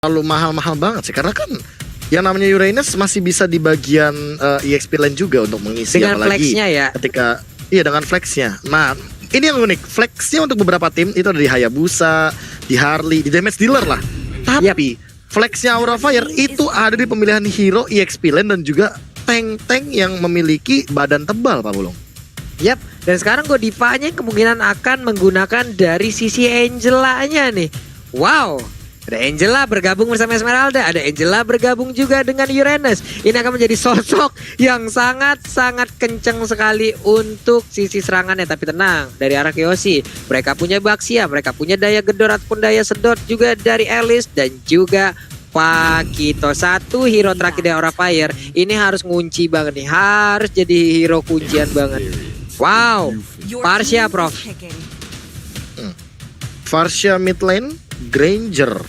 terlalu mahal-mahal banget sih, karena kan yang namanya Uranus masih bisa di bagian EXP lane juga untuk mengisi, dengan apalagi flexnya ya. ketika dengan flexnya. Nah, ini yang unik, flexnya untuk beberapa tim itu ada di Hayabusa, di Harley, di damage dealer lah. Tapi flexnya Aura Fire itu ada di pemilihan hero EXP lane dan juga tank-tank yang memiliki badan tebal, Pak Bulung. Yap, dan sekarang Godiva-nya kemungkinan akan menggunakan dari sisi Angela-nya nih. Wow, ada Angela bergabung bersama Esmeralda, ada Angela bergabung juga dengan Uranus. Ini akan menjadi sosok yang sangat-sangat kenceng sekali untuk sisi serangannya. Tapi tenang, dari arah Kyoshi, mereka punya Baxia, mereka punya daya gedor ataupun daya sedot juga dari Alice dan juga Pakito. Satu hero terakhir dari Aura Fire ini harus ngunci banget nih, harus jadi hero kuncian banget. Wow, Farsha Prof. Farsha mid lane, Granger.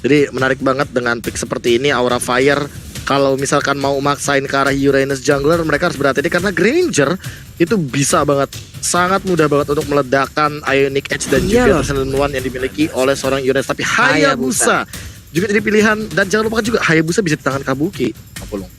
Jadi menarik banget dengan pick seperti ini. Aura Fire kalau misalkan mau maksain ke arah Uranus jungler, mereka harus berhati-hati karena Granger itu bisa banget, sangat mudah banget untuk meledakkan Ionic Edge dan juga Silent One yang dimiliki oleh seorang Uranus. Tapi Hayabusa juga jadi pilihan, dan jangan lupakan juga Hayabusa bisa di tangan Kabuki. Apolong.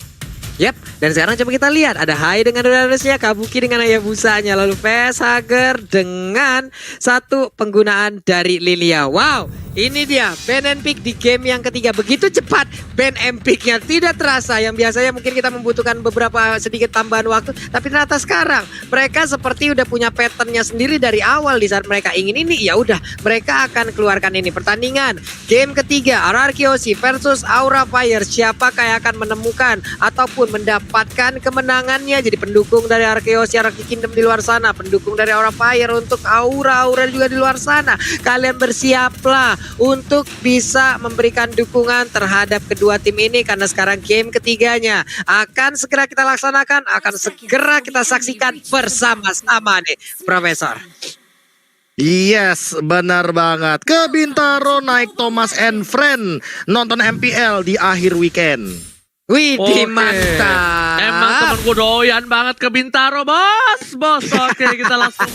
Yap, dan sekarang coba kita lihat ada Hai dengan Uranusnya, Kabuki dengan Hayabusanya, lalu Facehugger dengan satu penggunaan dari Lilia. Wow, ini dia ban and pick di game yang ketiga. Begitu cepat ban and picknya, tidak terasa. Yang biasanya mungkin kita membutuhkan beberapa sedikit tambahan waktu, tapi ternyata sekarang mereka seperti udah punya patternnya sendiri dari awal. Di saat mereka ingin ini, ya udah mereka akan keluarkan ini. Pertandingan game ketiga RRQ Kyoshi versus Aura Fire. Siapakah yang akan menemukan ataupun mendapatkan kemenangannya? Jadi pendukung dari Arkeos, Araki Kingdom di luar sana, pendukung dari Aura Fire untuk Aura juga di luar sana. Kalian bersiaplah untuk bisa memberikan dukungan terhadap kedua tim ini, karena sekarang game ketiganya akan segera kita laksanakan, akan segera kita saksikan bersama-sama nih, Profesor. Yes, benar banget. Ke Bintaro naik Thomas and Friend nonton MPL di akhir weekend. Wih, mantap. Emang temen gue doyan banget ke Bintaro, bos. Oke, kita langsung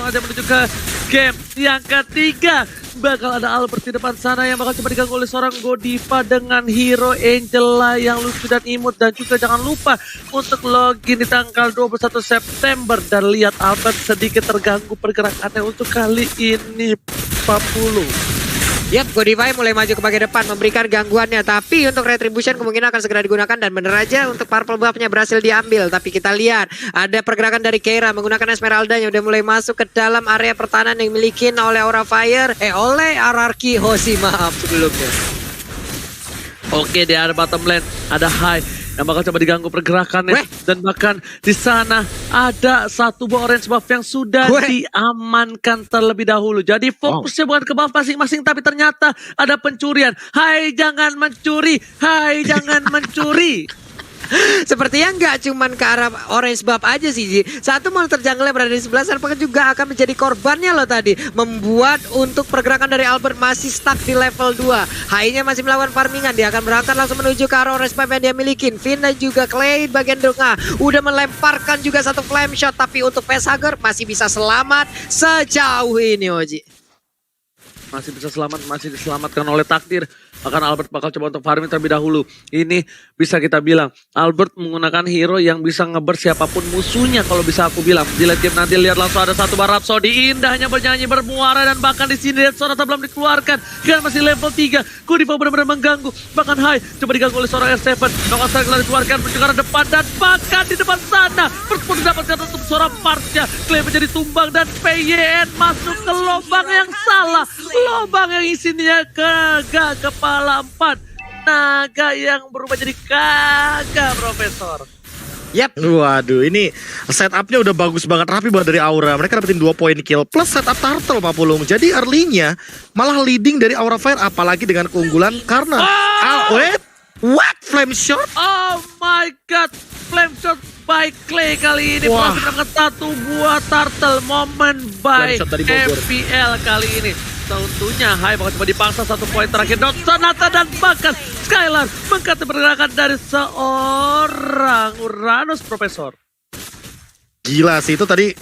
aja menuju ke game yang ketiga. Bakal ada Albert di depan sana yang bakal coba diganggu oleh seorang Godiva dengan hero Angela yang lucu dan imut. Dan juga jangan lupa untuk login di tanggal 21 September. Dan lihat Albert sedikit terganggu pergerakannya untuk kali ini 40. Yap, Godiva mulai maju ke bagian depan memberikan gangguannya, tapi untuk Retribution kemungkinan akan segera digunakan, dan bener aja untuk Purple Buff-nya berhasil diambil. Tapi kita lihat ada pergerakan dari Keira menggunakan Esmeralda yang udah mulai masuk ke dalam area pertahanan yang dimiliki oleh Aura Fire, oleh RRQ Kyoshi, maaf sebelumnya. Oke, di area bottom lane ada Hai yang bakal coba diganggu pergerakannya. Dan bahkan di sana ada satu buah orange buff yang sudah diamankan terlebih dahulu. Jadi fokusnya bukan ke buff masing-masing, tapi ternyata ada pencurian. Hai, jangan mencuri. Hai, jangan mencuri. Sepertinya nggak cuman ke arah orange buff aja sih, Ji. Satu monitor jungle berada di sebelah sana juga akan menjadi korbannya loh tadi. Membuat untuk pergerakan dari Albert masih stuck di level 2. Hai-nya masih melakukan farmingan. Dia akan berangkat langsung menuju ke arah orange buff yang dia miliki. Finn dan juga Clay bagian tengah udah melemparkan juga satu flame shot. Tapi untuk Facehugger masih bisa selamat sejauh ini, Oji. Masih bisa selamat, masih diselamatkan oleh takdir. Bahkan Albert bakal coba untuk farming terlebih dahulu. Ini bisa kita bilang Albert menggunakan hero yang bisa ngeber siapapun musuhnya, kalau bisa aku bilang. Di late game nanti lihat langsung ada satu bar Rhapsody indahnya bernyanyi bermuara, dan bahkan di sini lihat Sonata belum dikeluarkan. Kan masih level 3. Godiva benar-benar mengganggu. Bahkan Hai coba diganggu oleh seorang R7. Nokas telah dikeluarkan menuju ke arah depan, dan bahkan di depan sana pun didapatkan untuk seorang Farsha. Clay menjadi tumbang dan PYN masuk ke lubang yang salah. Lubang yang isinya kepala 4 naga yang berubah jadi kagak, Profesor. Yap. Waduh, ini setupnya udah bagus banget, rapi banget dari Aura. Mereka dapetin 2 poin kill plus setup turtle, Pak Pulung. Jadi early-nya malah leading dari Aura Fire, apalagi dengan keunggulan karena what? Flame shot? Oh my god, flame shot by Clay kali ini. Berhasil mendapatkan satu buah turtle moment by MPL kali ini. Tentunya Hai bakal coba dipaksa satu poin terakhir. Sonata dan bahkan Skylar mengkata pergerakan dari seorang Uranus, Profesor. Gila sih itu tadi.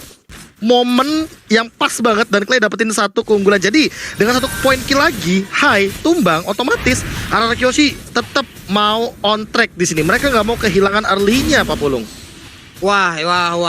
momen yang pas banget dan Clay dapetin satu keunggulan. Jadi dengan satu poin kill lagi, Hai tumbang, otomatis Arara Kyoshi tetap mau on track di sini. Mereka nggak mau kehilangan early-nya, Pak Pulung. Wah,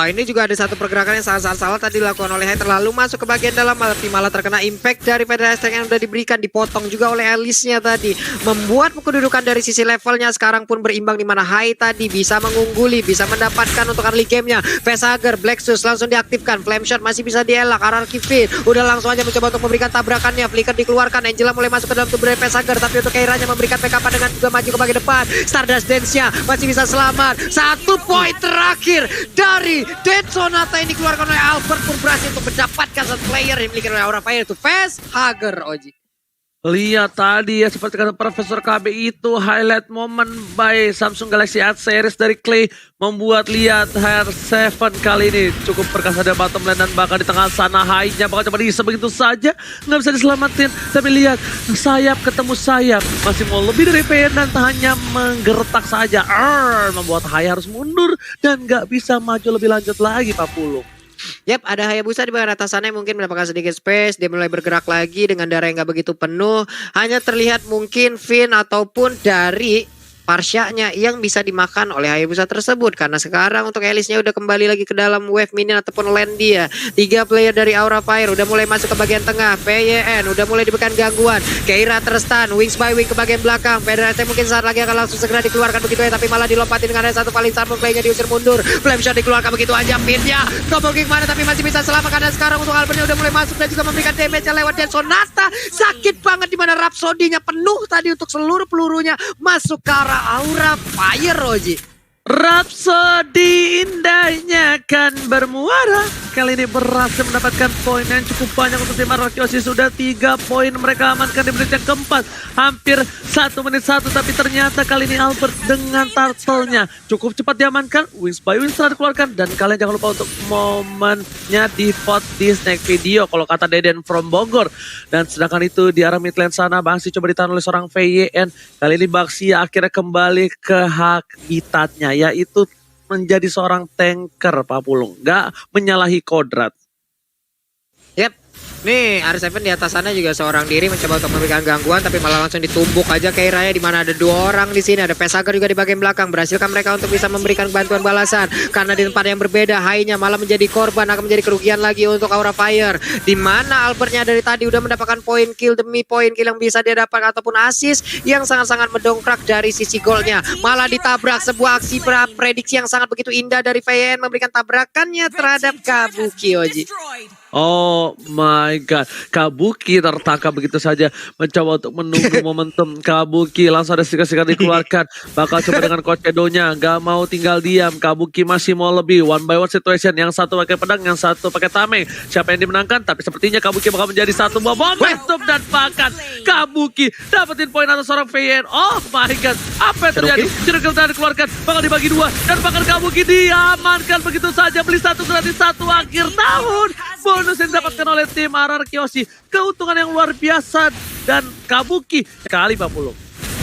ini juga ada satu pergerakan yang sangat salah tadi dilakukan oleh Hai, terlalu masuk ke bagian dalam, malah terkena impact dari Federasi yang udah diberikan, dipotong juga oleh Alice-nya tadi, membuat kedudukan dari sisi levelnya sekarang pun berimbang, di mana Hai tadi bisa mengungguli, bisa mendapatkan untuk early game-nya. Facehager, Black Sus langsung diaktifkan, Flame Shot masih bisa dielak, Ararki Fit udah langsung aja mencoba untuk memberikan tabrakannya, Flicker dikeluarkan, Angela mulai masuk ke dalam tubuh dari Facehager, tapi untuk Keiranya memberikan backup dengan juga maju ke bagian depan. Stardust Dance-nya masih bisa selamat, 1 poin terakhir dari Dead Sonata yang dikeluarkan oleh Albert pun berhasil untuk mendapatkan satu player yang dimiliki oleh Aura Fire, itu Facehager, Oji. Lihat tadi ya, seperti kata Profesor KB, itu highlight moment by Samsung Galaxy Art Series dari Clay membuat lihat HR7 kali ini cukup perkasa dari bottom lane, dan bahkan di tengah sana Hai-nya bakal coba diisi begitu saja, nggak bisa diselamatin. Tapi lihat sayap ketemu sayap, masih mau lebih dari PN dan hanya menggertak saja. Membuat Hai harus mundur dan nggak bisa maju lebih lanjut lagi, Pak Pulung. Yap, ada Hayabusa di bagian atasannya mungkin mendapatkan sedikit space. Dia mulai bergerak lagi dengan darah yang gak begitu penuh. Hanya terlihat mungkin Finn ataupun dari Parsha-nya yang bisa dimakan oleh Hayabusa tersebut. Karena sekarang untuk Alice-nya udah kembali lagi ke dalam wave minion ataupun lane dia. 3 player dari Aura Fire udah mulai masuk ke bagian tengah. PYN udah mulai diberikan gangguan. Keira terstun, Wings by Wing ke bagian belakang. Federasi mungkin saat lagi akan langsung segera dikeluarkan begitu ya. Tapi malah dilompatin dengan ada satu paling Salmon Play-nya diusir mundur. Flame Shot dikeluarkan begitu aja. Pin-nya double kick mana tapi masih bisa selamat. Karena sekarang untuk Albertnya udah mulai masuk dan juga memberikan damage-nya lewat Dead Sonata. Sakit banget dimana Rhapsody-nya penuh tadi untuk seluruh pelurunya masuk ke arah Aura Fire, Roji. Rhapsody indahnya kan bermuara. Kali ini berhasil mendapatkan poin yang cukup banyak untuk tim Arara Kyoshi. Sudah 3 poin mereka amankan di menit yang keempat. Hampir 1 menit 1. Tapi ternyata kali ini Albert dengan turtle-nya cukup cepat diamankan. Wings by Wings telah dikeluarkan. Dan kalian jangan lupa untuk momennya di vote di snack video, kalau kata Deden from Bogor. Dan sedangkan itu di arah mid lane sana, Bangsi coba ditahan oleh seorang VYN. Kali ini Bangsi akhirnya kembali ke habitatnya, yaitu menjadi seorang tanker, Pak Pulung. Gak menyalahi kodrat. Yap. Nih, R7 di atas sana juga seorang diri mencoba untuk memberikan gangguan, tapi malah langsung ditumbuk aja Keiranya, di mana ada 2 orang di sini. Ada Facehager juga di bagian belakang. Berhasilkan mereka untuk bisa memberikan bantuan balasan, karena di tempat yang berbeda Hai-nya malah menjadi korban, akan menjadi kerugian lagi untuk Aura Fire. Di mana Albertnya dari tadi udah mendapatkan poin kill demi poin kill yang bisa dia dapat ataupun assist yang sangat-sangat mendongkrak dari sisi golnya. Malah ditabrak sebuah aksi prediksi yang sangat begitu indah dari VN, memberikan tabrakannya terhadap Kabuki, Oji. Oh my god, Kabuki tertangkap begitu saja, mencoba untuk menunggu momentum. Kabuki langsung ada sikat-sikat dikeluarkan, bakal coba dengan Kocedonya, gak mau tinggal diam. Kabuki masih mau lebih, 1 by 1 situation, yang satu pakai pedang, yang satu pakai tameng. Siapa yang dimenangkan? Tapi sepertinya Kabuki bakal menjadi satu buah momentum, dan bahkan Kabuki dapetin poin atas seorang VN. Oh my god, apa yang terjadi? Circle telah dikeluarkan, bakal dibagi 2, dan bahkan Kabuki diamankan begitu saja. Beli 1 gratis 1 akhir tahun. Bonus yang didapatkan oleh tim Arara Kyoshi, keuntungan yang luar biasa, dan Kabuki sekali, Pak Pulung.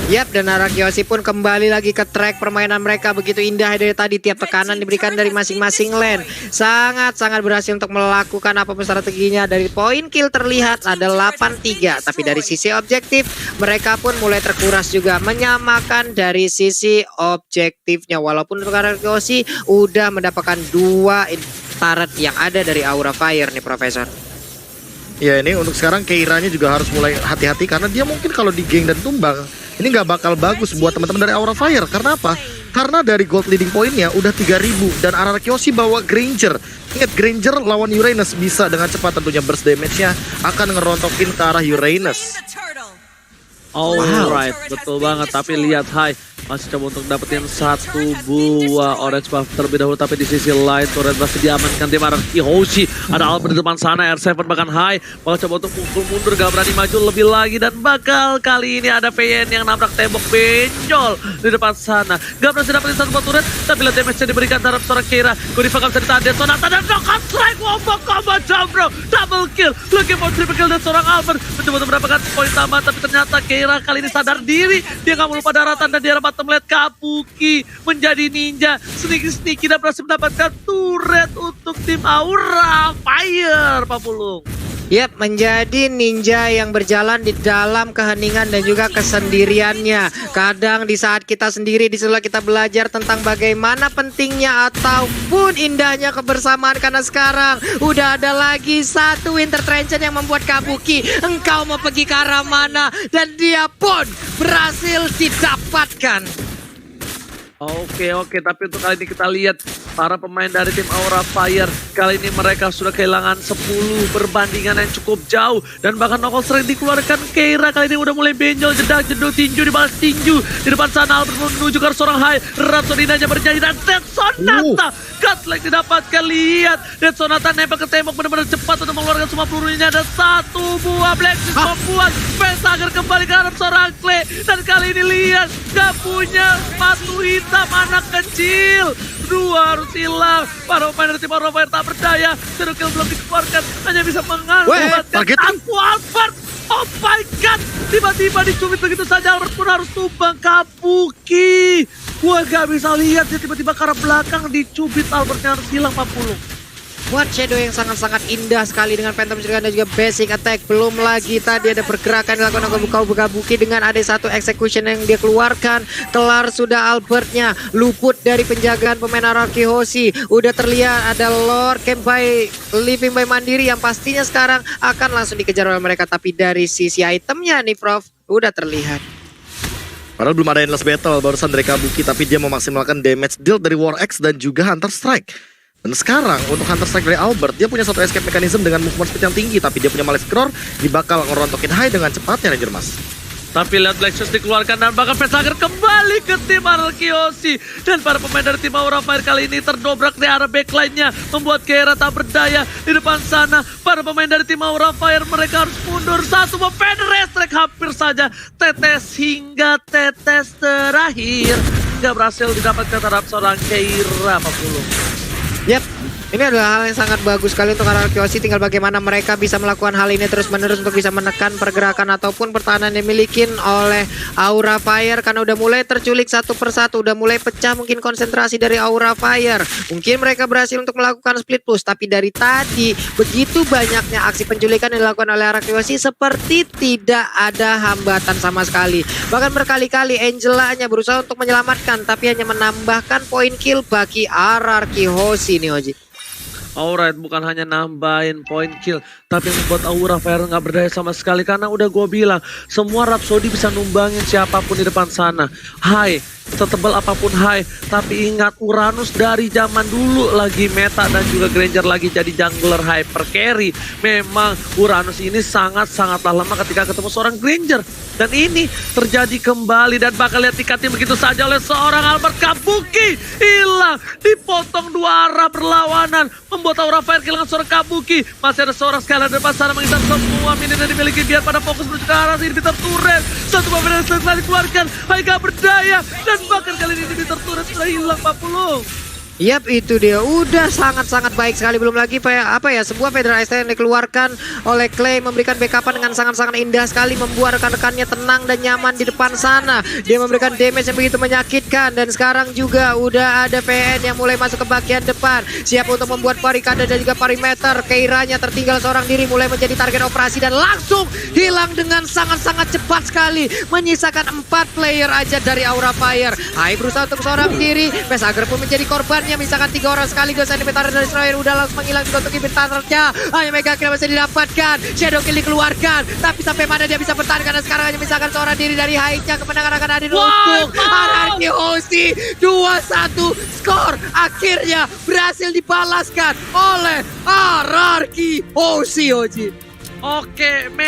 Yap, dan Arara Kyoshi pun kembali lagi ke track permainan mereka. Begitu indah dari tadi, tiap tekanan diberikan dari masing-masing lane. Sangat-sangat berhasil untuk melakukan apapun strateginya. Dari poin kill terlihat ada 8-3. Tapi dari sisi objektif, mereka pun mulai terkuras juga. Menyamakan dari sisi objektifnya. Walaupun untuk Arara Kyoshi udah mendapatkan 2 turret yang ada dari Aura Fire nih, Profesor. Ya, ini untuk sekarang Keiranya juga harus mulai hati-hati, karena dia mungkin kalau di geng dan tumbang ini nggak bakal bagus buat teman-teman dari Aura Fire. Karena apa? Karena dari gold leading poinnya udah 3000 dan Arara Kyoshi bawa Granger. Ingat, Granger lawan Uranus bisa dengan cepat tentunya burst damage-nya akan ngerontokin ke arah Uranus. Alright, betul banget. Tapi lihat Hai masih coba untuk dapetin 1 buah orange buff terlebih dahulu. Tapi di sisi lain turret masih diamankan tim Arara Kyoshi. Ada Albert di depan sana, R7 bahkan Hai bakal coba untuk pukul mundur, gak berani maju lebih lagi. Dan bakal kali ini ada PN yang nabrak tembok benjol di depan sana. Gak berhasil dapetin 1 buah turret, tapi lihat damage-nya diberikan terhadap seorang Keira. Godiva gak bisa ditahan, Dead Sonata dan knockout strike. Wombo combo jump bro, double kill. Looking for triple kill dan seorang Albert mencoba untuk mendapatkan poin tambahan, tapi ternyata Keira Keira kali ini sadar diri. Dia gak mau lupa daratan dan dia dapat melihat Kabuki menjadi ninja. Sneaky dan berhasil mendapatkan turret untuk tim Aura Fire, Pak Pulung. Yap, menjadi ninja yang berjalan di dalam keheningan dan juga kesendiriannya. Kadang di saat kita sendiri, disitulah kita belajar tentang bagaimana pentingnya ataupun indahnya kebersamaan. Karena sekarang udah ada lagi satu Winter Trencher yang membuat Kabuki, engkau mau pergi ke arah mana? Dan dia pun berhasil didapatkan. Oke, tapi untuk kali ini kita lihat para pemain dari tim Aura Fire. Kali ini mereka sudah kehilangan 10 perbandingan yang cukup jauh. Dan bahkan Nokol sering dikeluarkan. Keira kali ini udah mulai benjol, jedak, jeduk, tinju, dibalas tinju. Di depan sana Albert menuju ke seorang high. Rhapsody aja berjanji dan Dead Sonata. Godlike didapatkan, lihat. Dead Sonata nempel ke tembok benar-benar cepat untuk mengeluarkan semua pelurunya. Ada satu buah Black Six membuat Pesager kembali ke arah seorang Clay. Dan kali ini lihat, gak punya sepatu hitam anak kecil. Dua harus hilang. Para pemain dari tim Aura Fire tak berdaya. Zero kill belum dikeluarkan. Hanya bisa mengamankan satu Albert. Oh my god. Tiba-tiba dicubit begitu saja. Albert pun harus tumbang. Kabuki. Gua gak bisa lihat dia tiba-tiba ke arah belakang dicubit. Albertnya harus hilang 40. Buat shadow yang sangat-sangat indah sekali dengan Phantom Shuriken dan juga basic attack. Belum lagi tadi ada pergerakan dilakukan oleh Kabuki dengan ada satu execution yang dia keluarkan. Kelar sudah Albertnya, luput dari penjagaan pemain Araki Hoshi. Udah terlihat ada Lord Camp by Living by Mandiri yang pastinya sekarang akan langsung dikejar oleh mereka. Tapi dari sisi itemnya nih Prof, udah terlihat. Padahal belum ada endless battle barusan dari Kabuki, tapi dia memaksimalkan damage deal dari War Axe dan juga Hunter Strike. Dan sekarang untuk Hunter Strike dari Albert, dia punya satu escape mechanism dengan movement speed yang tinggi, tapi dia punya Malice Roar, dia bakal ngerontokin high dengan cepatnya Ranger Mas. Tapi lihat Black Shoes dikeluarkan dan bahkan Pesager kembali ke tim Araki Hoshi. Dan para pemain dari tim Aura Fire kali ini terdobrak di arah backline-nya, membuat Keira tak berdaya. Di depan sana, para pemain dari tim Aura Fire mereka harus mundur. Satu pemain Restrek hampir saja tetes hingga tetes terakhir. Nggak berhasil didapatkan terhadap seorang Keira, Pak Pulung. Yap, ini adalah hal yang sangat bagus sekali untuk Araki Hoshi. Tinggal bagaimana mereka bisa melakukan hal ini terus-menerus untuk bisa menekan pergerakan ataupun pertahanan yang dimiliki oleh Aura Fire. Karena udah mulai terculik satu persatu, udah mulai pecah mungkin konsentrasi dari Aura Fire. Mungkin mereka berhasil untuk melakukan split push, tapi dari tadi begitu banyaknya aksi penculikan yang dilakukan oleh Araki Hoshi seperti tidak ada hambatan sama sekali. Bahkan berkali-kali Angela-nya berusaha untuk menyelamatkan, tapi hanya menambahkan poin kill bagi Araki Hoshi nih Oji. Alright, bukan hanya nambahin point kill, tapi membuat Aura Fire nggak berdaya sama sekali. Karena udah gue bilang, semua Rhapsody bisa numbangin siapapun di depan sana. Hai, setebal apapun hai, tapi ingat Uranus dari zaman dulu lagi meta dan juga Granger lagi jadi jungler hyper carry. Memang Uranus ini sangat-sangatlah lemah ketika ketemu seorang Granger. Dan ini terjadi kembali dan bakal lihat tiketnya begitu saja oleh seorang Albert. Kabuki hilang, dipotong dua arah berlawanan, membuat Aura Fire kehilangan seorang Kabuki. Masih ada seorang Skylar depan sana mengincar semua minion yang dimiliki biar pada fokus menuju ke arah sini. Peter Turret, satu pemain yang setelah dikeluarkan, hai gak berdaya. Dan bahkan kali ini Peter Turret sudah hilang 40. Yap, itu dia udah sangat-sangat baik sekali. Belum lagi sebuah Federal Ice yang dikeluarkan oleh Clay memberikan backupan dengan sangat-sangat indah sekali, membuat rekan-rekannya tenang dan nyaman di depan sana. Dia memberikan damage yang begitu menyakitkan. Dan sekarang juga udah ada PN yang mulai masuk ke bagian depan, siap untuk membuat barikade dan juga perimeter. Keiranya tertinggal seorang diri, mulai menjadi target operasi dan langsung hilang dengan sangat-sangat cepat sekali, menyisakan 4 player aja dari Aura Fire. Hai berusaha untuk seorang diri, Pesager pun menjadi korban. Misalkan 3 orang sekaligus. Inventar dari Israel udah langsung menghilang juga untuk inventarnya. Hanya mega kill masih didapatkan, shadow kill dikeluarkan, tapi sampai mana dia bisa bertahan karena sekarang hanya misalkan seorang diri dari Haiknya. Kemenangan akan hadir untuk Araki Hoshi. 2-1 skor akhirnya berhasil dibalaskan oleh Araki Hoshi. Oke,